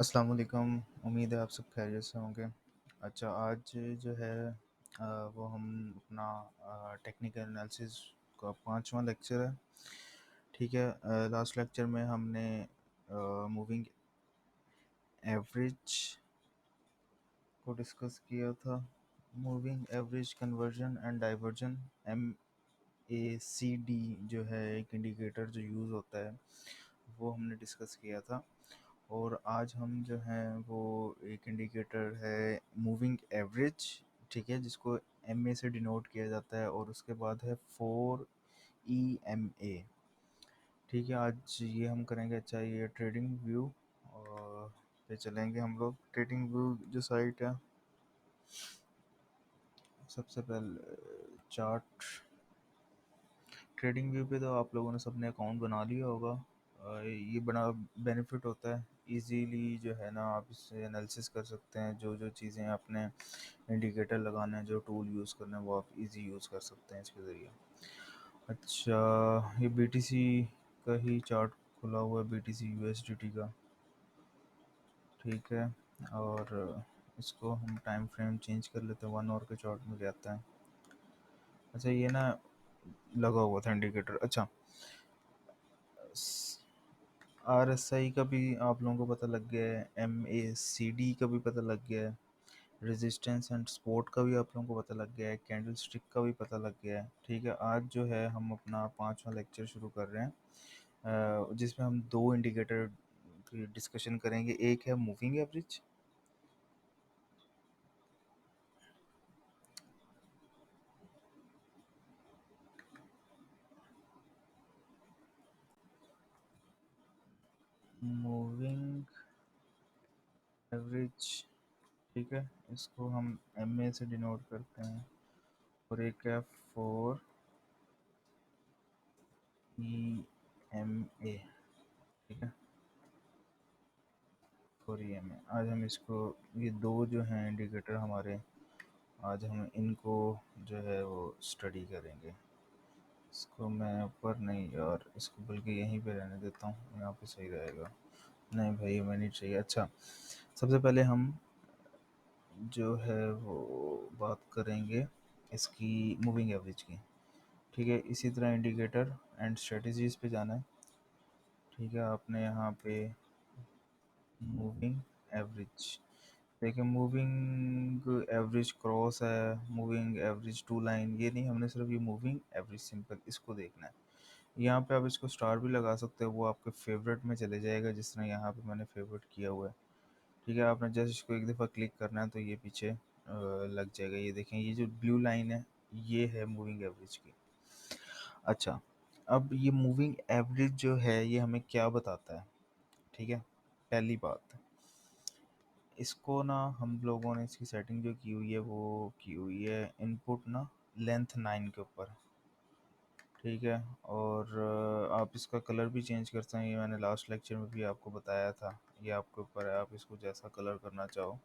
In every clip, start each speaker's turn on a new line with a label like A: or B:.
A: अस्सलाम वालेकुम। उम्मीद है आप सब खैरियत से होंगे। अच्छा, आज जो है वो हम अपना टेक्निकल एनालिसिस का 5वां लेक्चर है। ठीक है। लास्ट लेक्चर में हमने मूविंग एवरेज को डिस्कस किया था। Moving average conversion and diversion, MACD जो है एक इंडिकेटर जो यूज़ होता है, वो हमने डिस्कस किया था। और आज हम जो हैं वो एक इंडिकेटर है मूविंग एवरेज, ठीक है, जिसको MA से डिनोट किया जाता है, और उसके बाद है 4EMA। ठीक है, आज ये हम करेंगे। अच्छा, ये ट्रेडिंग व्यू पे चलेंगे हम लोग। ट्रेडिंग व्यू जो साइट है, सबसे पहले चार्ट। ट्रेडिंग व्यू पे तो आप लोगों ने सबने अकाउंट बना लिया होगा। ये बड़ा बेनिफिट होता है, इजीली जो है ना आप इससे एनालिसिस कर सकते हैं। जो जो चीज़ें आपने इंडिकेटर लगाना है, जो टूल यूज़ करना है, वो आप इजी यूज़ कर सकते हैं इसके ज़रिए। अच्छा, ये BTC का ही चार्ट खुला हुआ है, BTC USDT का। ठीक है, और इसको हम टाइम फ्रेम चेंज कर लेते हैं, 1 आवर के चार्ट में जाता है। अच्छा, ये ना लगा हुआ था इंडिकेटर। अच्छा, RSI का भी आप लोगों को पता लग गया है, MACD का भी पता लग गया है, रेजिस्टेंस एंड सपोर्ट का भी आप लोगों को पता लग गया है, कैंडल स्टिक का भी पता लग गया है। ठीक है, आज जो है हम अपना 5वां लेक्चर शुरू कर रहे हैं, जिसमें हम दो इंडिकेटर की डिस्कशन करेंगे। एक है मूविंग एवरेज, मूविंग एवरेज, ठीक है, इसको हम MA से डिनोट करते हैं। और एक है 4EMA, ठीक है, 4EMA। आज हम इसको, ये दो जो हैं इंडिकेटर हमारे, आज हम इनको जो है वो स्टडी करेंगे। इसको मैं ऊपर नहीं, और इसको बल्कि यहीं पे रहने देता हूँ, यहाँ पे सही रहेगा। नहीं भाई, हमें नहीं चाहिए। अच्छा, सबसे पहले हम जो है वो बात करेंगे इसकी मूविंग एवरेज की। ठीक है, इसी तरह इंडिकेटर एंड स्ट्रेटजीज पे जाना है। ठीक है, आपने यहाँ पे मूविंग एवरेज, देखिए मूविंग एवरेज क्रॉस है, मूविंग एवरेज टू लाइन, ये नहीं, हमने सिर्फ ये मूविंग एवरेज सिंपल इसको देखना है। यहाँ पे आप इसको स्टार भी लगा सकते हो, वो आपके फेवरेट में चले जाएगा, जिस तरह यहाँ पे मैंने फेवरेट किया हुआ है। ठीक है, आपने जस्ट इसको एक दफ़ा क्लिक करना है तो ये पीछे लग जाएगा। ये देखें, ये जो ब्लू लाइन है, ये है मूविंग एवरेज की। अच्छा, अब ये मूविंग एवरेज जो है ये हमें क्या बताता है? ठीक है, पहली बात, इसको ना हम लोगों ने इसकी सेटिंग जो की हुई है वो की हुई है इनपुट ना लेंथ 9 के ऊपर। ठीक है, और आप इसका कलर भी चेंज कर सकते हैं, ये मैंने लास्ट लेक्चर में भी आपको बताया था। ये आपके ऊपर है, आप इसको जैसा कलर करना चाहो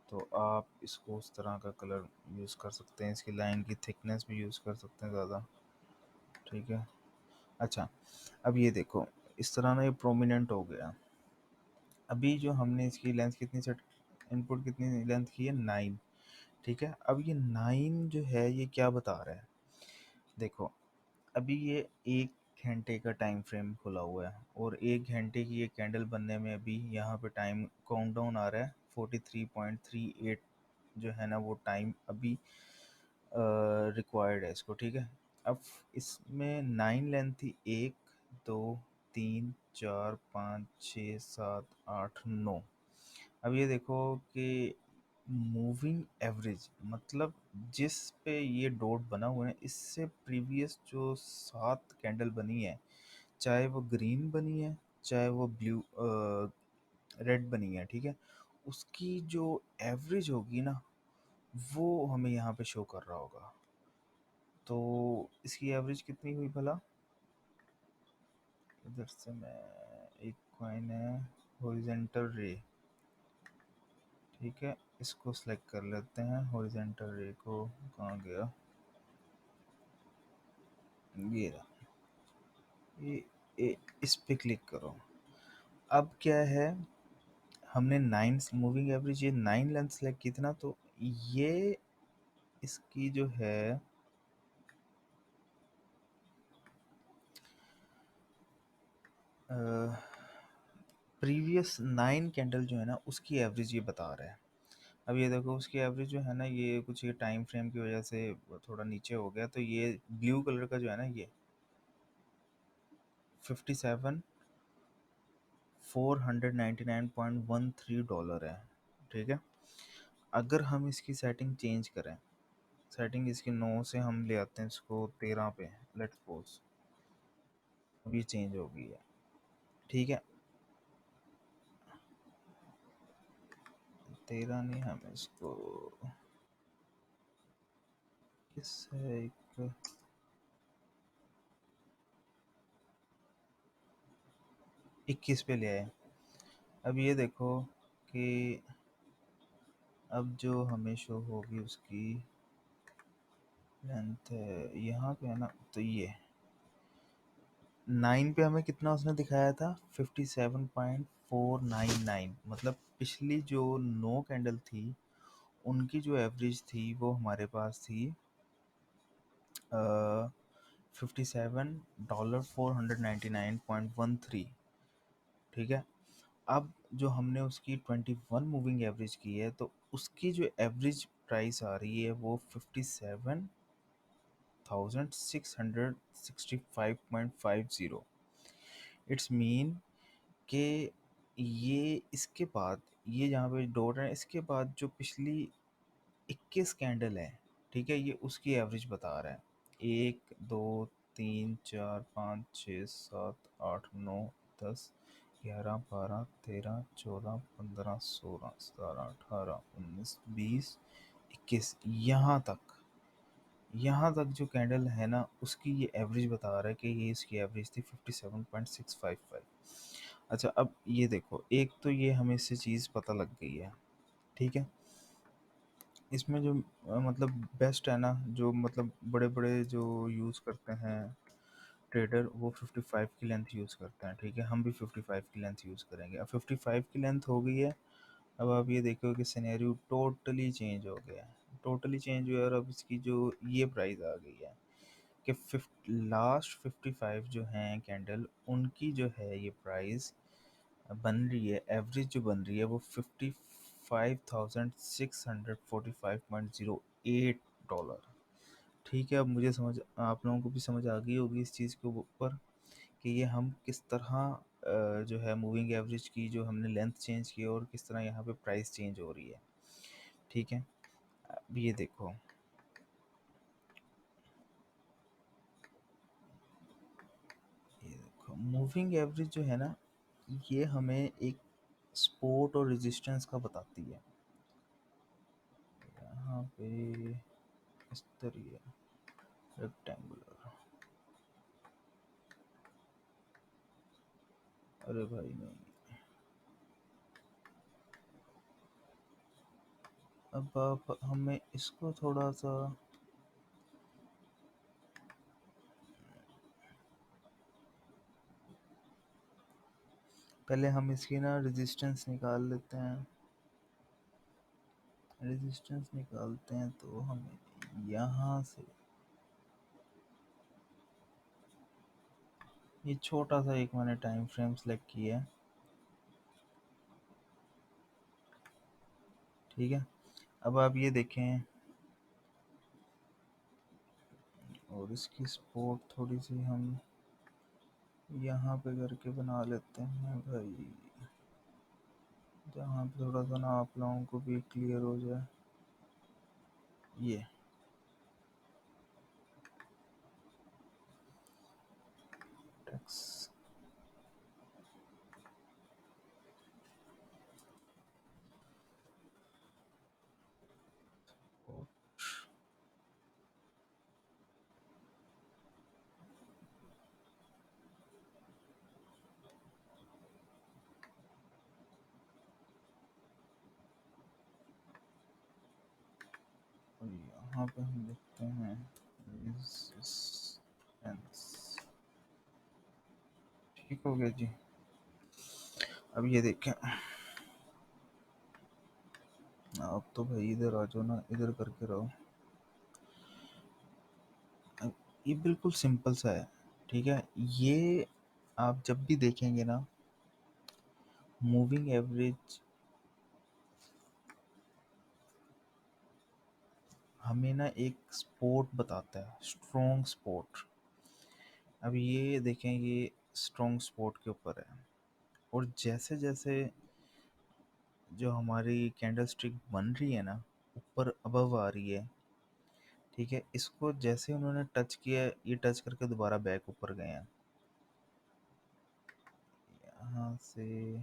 A: तो आप इसको उस तरह का कलर यूज़ कर सकते हैं। इसकी लाइन की थिकनेस भी यूज़ कर सकते हैं ज़्यादा। ठीक है, अच्छा, अब ये देखो, इस तरह ना ये प्रोमिनेंट हो गया। अभी जो हमने इसकी लेंथ कितनी सेट, इनपुट कितनी लेंथ की है, 9। ठीक है, अब ये 9 जो है ये क्या बता रहा है? देखो, अभी ये 1 घंटे का टाइम फ्रेम खुला हुआ है, और 1 घंटे की ये कैंडल बनने में अभी यहाँ पे टाइम काउंटडाउन आ रहा है 43.38 जो है ना, वो टाइम अभी रिक्वायर्ड है इसको। ठीक है, अब इसमें 9 लेंथ थी, 1 2 3 4 5 6 7 8 9। अब ये देखो कि मूविंग एवरेज मतलब जिस पे ये डॉट बना हुआ है, इससे प्रीवियस जो 7 कैंडल बनी है, चाहे वो ग्रीन बनी है, चाहे वो ब्लू रेड बनी है, ठीक है, उसकी जो एवरेज होगी ना, वो हमें यहाँ पे शो कर रहा होगा। तो इसकी एवरेज कितनी हुई भला? इधर से मैं, एक कॉइन है हॉरिजेंटल रे, ठीक है, इसको सेलेक्ट कर लेते हैं। हॉरिजेंटल रे को कहाँ गया, ये रहा, ये इस पे क्लिक करो। अब क्या है, हमने 9 मूविंग एवरेज ये 9 लेंथ सेलेक्ट की थी ना, तो ये इसकी जो है प्रीवियस 9 कैंडल जो है ना उसकी एवरेज ये बता रहा है। अब ये देखो उसकी एवरेज जो है ना, ये कुछ ये टाइम फ्रेम की वजह से थोड़ा नीचे हो गया, तो ये ब्लू कलर का जो है ना ये 57 $499.13 है। ठीक है, अगर हम इसकी सेटिंग चेंज करें, सेटिंग इसकी 9 से हम ले आते हैं इसको 13 पे, लेट्स सपोज अब ये चेंज हो गई है। ठीक है, 13 नहीं, हम इसको किस एक 21 पे ले आए। अब ये देखो कि अब जो हमें शो होगी उसकी लेंथ यहाँ पे है ना, तो ये 9 पे हमें कितना उसने दिखाया था 57.499, मतलब पिछली जो 9 कैंडल थी उनकी जो एवरेज थी वो हमारे पास थी 57 $499.13। ठीक है, अब जो हमने उसकी 21 मूविंग एवरेज की है, तो उसकी जो एवरेज प्राइस आ रही है वो 57,665.50। इट्स मीन कि ये इसके बाद, ये जहाँ पे डॉट है इसके बाद जो पिछली 21 कैंडल है, ठीक है, ये उसकी एवरेज बता रहा है। 1 2 3 4 5 6 7 8 9 10 11 12 13 14 15 16 17 18 19 20 21, यहाँ तक जो कैंडल है ना उसकी ये एवरेज बता रहा है कि ये इसकी एवरेज थी 57.655। अच्छा, अब ये देखो, एक तो ये हमें इससे चीज़ पता लग गई है। ठीक है, इसमें जो मतलब बेस्ट है ना, जो मतलब बड़े-बड़े जो यूज़ करते हैं ट्रेडर, वो 55 की लेंथ यूज़ करते हैं। ठीक है, हम भी 55 की लेंथ यूज़ करेंगे। अब 55 की लेंथ हो गई है। अब आप ये देखो कि सिनेरियो टोटली चेंज हो गया है, टोटली चेंज हुआ है। और अब इसकी जो ये प्राइस आ गई है कि लास्ट 55 जो हैं कैंडल, उनकी जो है ये प्राइस बन रही है, एवरेज जो बन रही है वो 55,645.08 डॉलर। ठीक है, अब मुझे समझ, आप लोगों को भी समझ आ गई होगी इस चीज़ के ऊपर कि ये हम किस तरह जो है मूविंग एवरेज की जो हमने लेंथ चेंज की और किस तरह यहाँ पे प्राइस चेंज हो रही है। ठीक है, अब ये देखो मूविंग एवरेज जो है ना, ये हमें एक सपोर्ट और रेजिस्टेंस का बताती है। यहाँ पे इस तरीके रेक्टेंगुलर, अरे भाई नहीं, अब आप हमें इसको थोड़ा सा, पहले हम इसकी ना रेजिस्टेंस निकाल लेते हैं। रेजिस्टेंस निकालते हैं तो हमें यहाँ से ये छोटा सा एक मैंने टाइम फ्रेम सेलेक्ट किया है। ठीक है, अब आप ये देखें, और इसकी सपोर्ट थोड़ी सी हम यहाँ पे करके बना लेते हैं भाई, जहाँ पे थोड़ा सा ना आप लोगों को भी क्लियर हो जाए। ये टेक्स, और यहाँ पे हम देखते हैं रेजिस्टेंस। ठीक हो गया जी। अब ये देखें, आप तो भाई इधर आ जाओ ना, इधर करके रहो। ये बिल्कुल सिंपल सा है, ठीक है? ये आप जब भी देखेंगे ना, मूविंग एवरेज हमें ना एक स्पोर्ट बताता है, स्ट्रॉन्ग स्पोर्ट। अब ये देखें, ये स्ट्रॉन्ग स्पोर्ट के ऊपर है। और जैसे जैसे जो हमारी कैंडल स्टिक बन रही है ना, ऊपर अबव आ रही है, ठीक है? इसको जैसे उन्होंने टच किया, ये टच करके दोबारा बैक ऊपर गए हैं। यहाँ से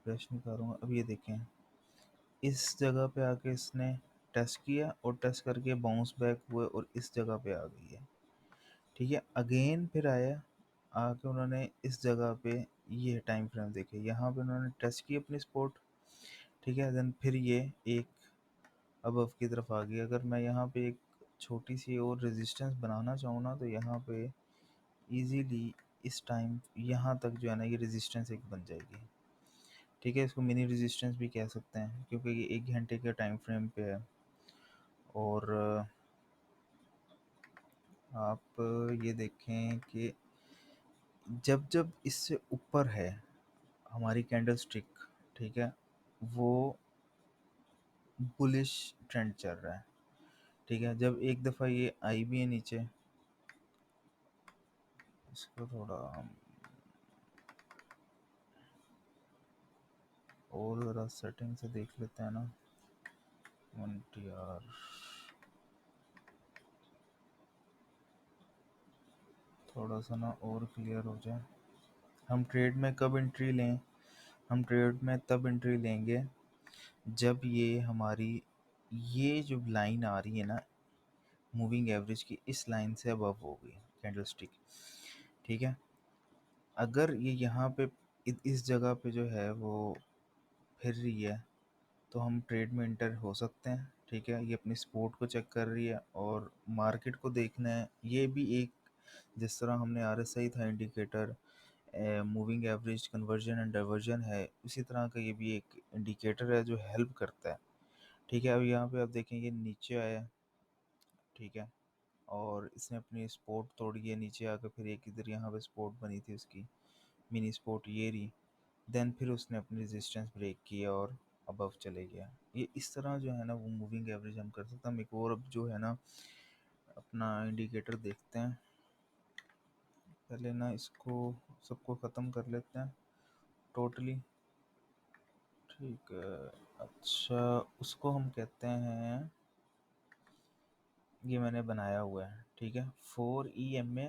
A: ब्रश निकालूंगा। अब ये देखें, इस जगह पे आके इसने टच किया और टच करके बाउंस बैक हुए और इस जगह पे आ गई है, ठीक है? अगेन फिर आया, आके उन्होंने इस जगह पे, ये टाइम फ्रेम देखिए, यहाँ पे उन्होंने टच की अपनी स्पोर्ट, ठीक है? देन फिर ये एक अबव की तरफ आ गई। अगर मैं यहाँ पे एक छोटी सी और रेजिस्टेंस बनाना चाहूँ ना, तो यहाँ पे इजीली इस टाइम यहाँ तक जो है ना, ये रेजिस्टेंस एक बन जाएगी, ठीक है? इसको मिनी रेजिस्टेंस भी कह सकते हैं, क्योंकि ये 1 घंटे के टाइम फ्रेम पे है। और आप ये देखें कि जब जब इससे ऊपर है हमारी कैंडल स्टिक, ठीक है, वो बुलिश ट्रेंड चल रहा है, ठीक है? जब एक दफ़ा ये आई भी है नीचे, इसको थोड़ा हम और ज़रा सेटिंग से देख लेते हैं ना, 1 TR थोड़ा सा ना और क्लियर हो जाए। हम ट्रेड में कब एंट्री लें? हम ट्रेड में तब एंट्री लेंगे जब ये हमारी, ये जो लाइन आ रही है ना मूविंग एवरेज की, इस लाइन से अबव हो गई कैंडल स्टिक, ठीक है? अगर ये यहाँ पे इस जगह पे जो है वो फिर रही है, तो हम ट्रेड में इंटर हो सकते हैं, ठीक है? ये अपनी सपोर्ट को चेक कर रही है और मार्केट को देखना है। ये भी एक, जिस तरह हमने आरएसआई था indicator, moving average conversion and diversion है, उसी तरह का ये भी एक इंडिकेटर है जो हेल्प करता है, ठीक है? अब यहाँ पे आप देखें, ये नीचे आया, ठीक है, और इसने अपनी सपोर्ट तोड़ी है, नीचे आकर फिर एक इधर यहाँ पे सपोर्ट बनी थी उसकी, मिनी सपोर्ट ये रही। देन फिर उसने अपनी रेजिस्टेंस ब्रेक किया और अबव चले गया। ये इस तरह जो है ना वो मूविंग एवरेज हम कर सकते हैं। हम एक और अब जो है ना अपना इंडिकेटर देखते हैं। पहले ना इसको सबको ख़त्म कर लेते हैं टोटली, ठीक है? अच्छा, उसको हम कहते हैं, ये मैंने बनाया हुआ है, ठीक है, 4 EMA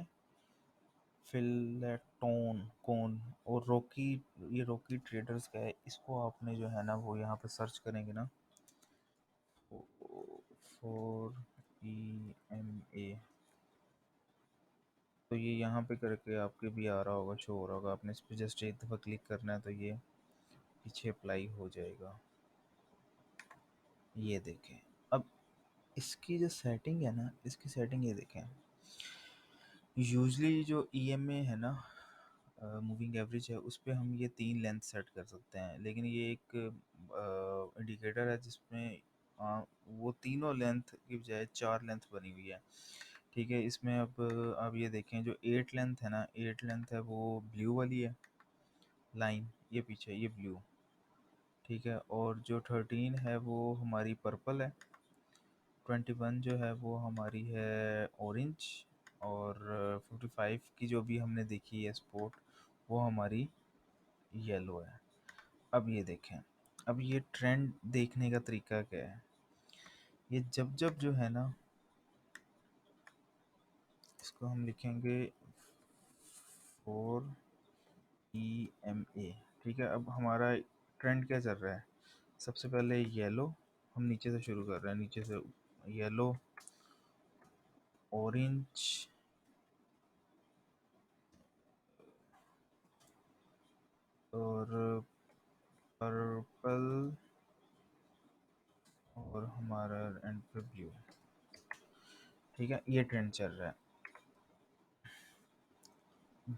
A: फिलेटोन कोन और रॉकी। ये रॉकी ट्रेडर्स का है। इसको आपने जो है ना वो यहाँ पे सर्च करेंगे ना, 4 EMA, तो ये यहाँ पे करके आपके भी आ रहा होगा, शो हो रहा होगा। आपने इस पर जस्ट एक दफ़ा क्लिक करना है तो ये पीछे अप्लाई हो जाएगा। ये देखें, अब इसकी जो सेटिंग है ना, इसकी सेटिंग ये देखें। यूजली जो ईएमए है ना, मूविंग एवरेज है, उस पे हम ये 3 लेंथ सेट कर सकते हैं, लेकिन ये एक इंडिकेटर है जिसमें वो तीनों लेंथ की बजाय 4 लेंथ बनी हुई है, ठीक है? इसमें अब आप ये देखें, जो 8 लेंथ है ना, 8 लेंथ है वो ब्लू वाली है लाइन, ये पीछे ये ब्लू, ठीक है? और जो 13 है वो हमारी पर्पल है, 21 जो है वो हमारी है ऑरेंज, और 55 की जो भी हमने देखी है स्पोर्ट, वो हमारी येलो है। अब ये देखें, अब ये ट्रेंड देखने का तरीका क्या है? ये जब जब जो है ना, इसको हम लिखेंगे 4 EMA, ठीक है? अब हमारा ट्रेंड क्या चल रहा है? सबसे पहले येलो, हम नीचे से शुरू कर रहे हैं, नीचे से येलो, ऑरेंज, और पर्पल, और हमारा एंड पे ब्लू, ठीक है? ये ट्रेंड चल रहा है।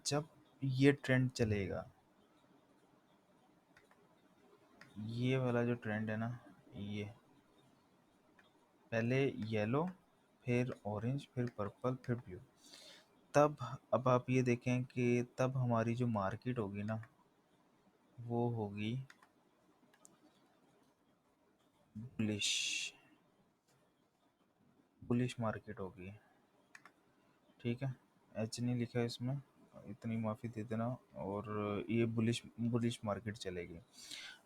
A: जब ये ट्रेंड चलेगा, ये वाला जो ट्रेंड है ना, ये पहले येलो, फिर ऑरेंज, फिर पर्पल, फिर ब्लू। तब अब आप ये देखें कि तब हमारी जो मार्केट होगी ना, वो होगी बुलिश। बुलिश मार्केट होगी। ठीक है, एच नहीं लिखा है इसमें, इतनी माफ़ी दे देना। और ये बुलिश बुलिश मार्केट चलेगी।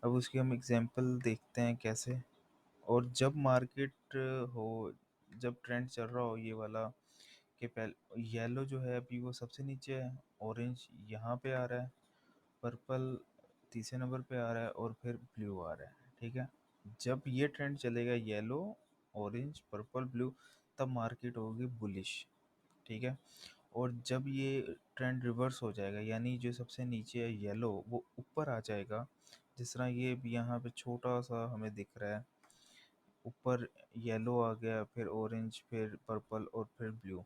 A: अब उसकी हम एग्जांपल देखते हैं कैसे। और जब मार्केट हो, जब ट्रेंड चल रहा हो ये वाला, कि पहले येलो जो है अभी वो सबसे नीचे है, ऑरेंज यहाँ पे आ रहा है, पर्पल तीसरे नंबर पे आ रहा है, और फिर ब्लू आ रहा है। ठीक है, जब ये ट्रेंड चलेगा येलो, ऑरेंज, पर्पल, ब्लू, तब मार्केट होगी बुलिश। ठीक है, और जब ये ट्रेंड रिवर्स हो जाएगा, यानी जो सबसे नीचे है येलो वो ऊपर आ जाएगा, जिस तरह ये भी यहाँ पे छोटा सा हमें दिख रहा है, ऊपर येलो आ गया, फिर ऑरेंज, फिर पर्पल और फिर ब्लू,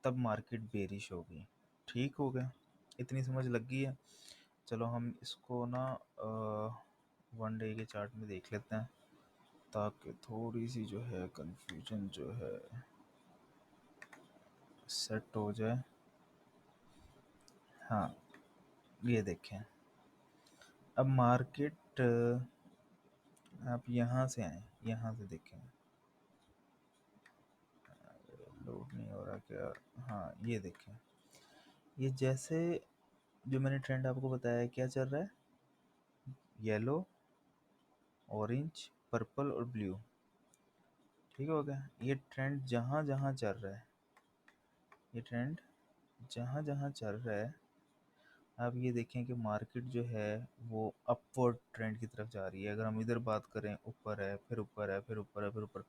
A: तब मार्केट बेरिश होगी। ठीक हो गया, इतनी समझ लग गई है। चलो हम इसको ना वन डे के चार्ट में देख लेते हैं, ताकि थोड़ी सी जो है कंफ्यूजन जो है सेट हो जाए। हाँ, ये देखें, अब मार्केट आप यहाँ से आए, यहाँ से देखें, लोड नहीं हो रहा क्या? हाँ, ये देखें, ये जैसे जो मैंने ट्रेंड आपको बताया क्या चल रहा है, येलो, ऑरेंज, पर्पल और ब्लू। ठीक हो गया, ये ट्रेंड जहाँ जहाँ चल रहा है, ये ट्रेंड जहाँ जहाँ चल रहा है, आप ये देखें कि मार्केट जो है वो अपवर्ड ट्रेंड की तरफ जा रही है। अगर हम इधर बात करें, ऊपर है, फिर ऊपर है, फिर ऊपर है, फिर ऊपर।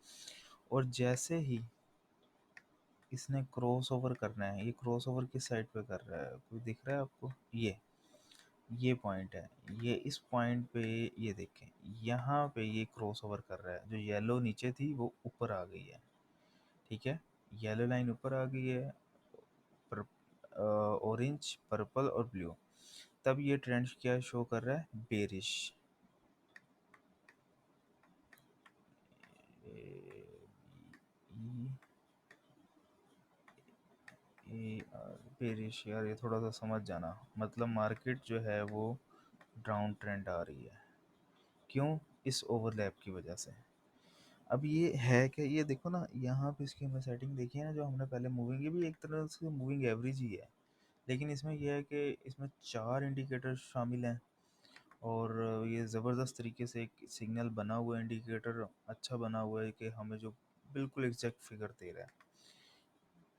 A: और जैसे ही इसने क्रॉस ओवर करना है, ये क्रॉस ओवर किस साइड पे कर रहा है, कोई दिख रहा है आपको? ये पॉइंट है, ये इस पॉइंट पे, ये देखें यहाँ पे ये क्रॉस ओवर कर रहा है, जो येलो नीचे थी वो ऊपर आ गई है। ठीक है, येलो लाइन ऊपर आ गई है, पर ऑरेंज, पर्पल और ब्लू, तब ये ट्रेंड क्या शो कर रहा है, बेरिश। बेरिश यार, ये थोड़ा सा समझ जाना, मतलब मार्केट जो है वो डाउन ट्रेंड आ रही है। क्यों? इस ओवरलैप की वजह से। अब ये है कि ये देखो ना, यहाँ पे इसकी हमें सेटिंग देखी है ना, जो हमने पहले मूविंग, ये भी एक तरह से मूविंग एवरेज ही है, लेकिन इसमें यह है कि इसमें 4 इंडिकेटर शामिल हैं। और ये ज़बरदस्त तरीके से एक सिग्नल बना हुआ है, इंडिकेटर अच्छा बना हुआ है कि हमें जो बिल्कुल एग्जैक्ट फिगर दे रहा है।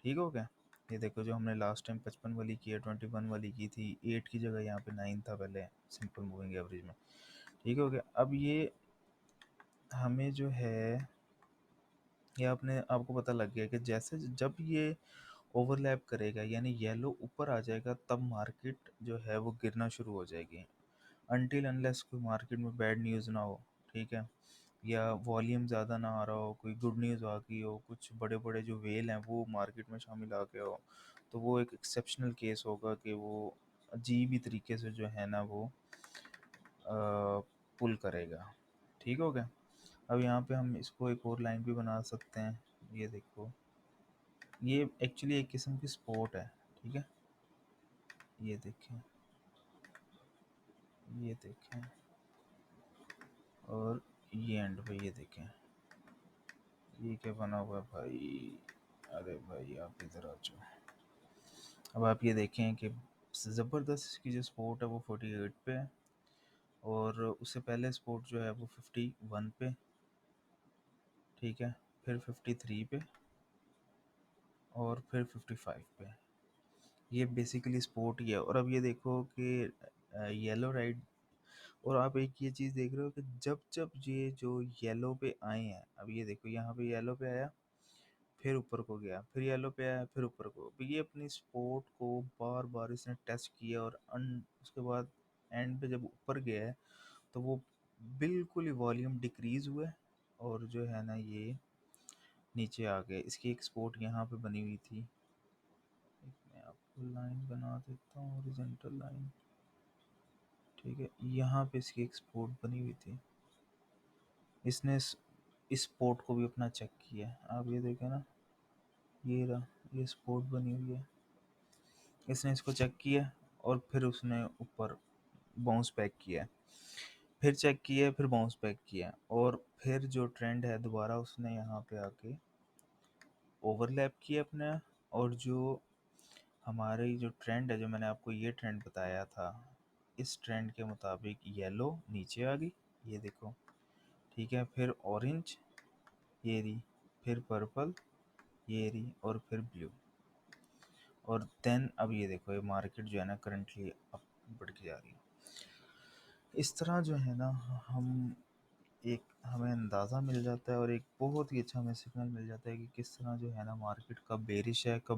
A: ठीक हो गया, ये देखो जो हमने लास्ट टाइम 55 वाली की है, 21 वाली की थी, 8 की जगह यहाँ पे 9 था पहले सिंपल मूविंग एवरेज में। ठीक हो गया, अब ये हमें जो है, ये आपने आपको पता लग गया कि जैसे जब ये ओवरलैप करेगा, यानी येलो ऊपर आ जाएगा, तब मार्केट जो है वो गिरना शुरू हो जाएगी, अनटिल अनलेस कोई मार्केट में बैड न्यूज़ ना हो। ठीक है, या वॉल्यूम ज़्यादा ना आ रहा हो, कोई गुड न्यूज़ आ गई हो, कुछ बड़े बड़े जो वेल हैं वो मार्केट में शामिल आ गया हो, तो वो एक एक्सेप्शनल केस होगा कि वो अजीब ही तरीके से जो है ना वो पुल करेगा। ठीक हो गया, अब यहाँ पे हम इसको एक और लाइन भी बना सकते हैं। ये देखो, ये एक्चुअली एक किस्म की स्पोर्ट है। ठीक है, ये देखें, ये देखें, और ये एंड पे ये देखें, ये क्या बना हुआ है भाई? अरे भाई आप इधर आ जाओ। अब आप ये देखें कि ज़बरदस्त इसकी जो स्पोर्ट है वो 48 पे है, और उससे पहले स्पोर्ट जो है वो 51 पे। ठीक है, फिर 53 पे, और फिर 55 पे। ये बेसिकली स्पोर्ट ही है। और अब ये देखो कि येलो राइट, और आप एक ये चीज़ देख रहे हो कि जब जब ये जो येलो पे आए हैं, अब ये देखो यहाँ पे येलो पे आया, फिर ऊपर को गया, फिर येलो पे आया, फिर ऊपर को, अब ये अपनी सपोर्ट को बार बार इसने टेस्ट किया, और उसके बाद एंड पे जब ऊपर गया है, तो वो बिल्कुल ही वॉल्यूम डिक्रीज हुआ है, और जो है ना ये नीचे आ गए। इसकी एक सपोर्ट यहाँ पे बनी हुई थी, एक मैं आपको लाइन बना देता हूँ, हॉरिजॉन्टल लाइन। ठीक है, यहाँ पे इसकी एक सपोर्ट बनी हुई थी, इसने इस स्पॉट को भी अपना चेक किया है। आप ये देखें ना, ये रहा, ये स्पॉट बनी हुई है। इसने इसको चेक किया और फिर उसने ऊपर बाउंस बैक किया है, फिर चेक किया, फिर बाउंस बैक किया, और फिर जो ट्रेंड है दोबारा उसने यहाँ पे आके ओवरलैप किया अपने। और जो हमारी जो ट्रेंड है, जो मैंने आपको ये ट्रेंड बताया था, इस ट्रेंड के मुताबिक येलो नीचे आ गई, ये देखो, ठीक है। फिर ऑरेंज, ये रही, फिर पर्पल, ये रही, और फिर ब्लू। और देन अब ये देखो, ये मार्केट जो है ना करंटली अप बढ़ के जा रही है। इस तरह जो है ना हम एक हमें अंदाज़ा मिल जाता है और एक बहुत ही अच्छा हमें सिग्नल मिल जाता है कि किस तरह जो है ना मार्केट कब बेरिश है, कब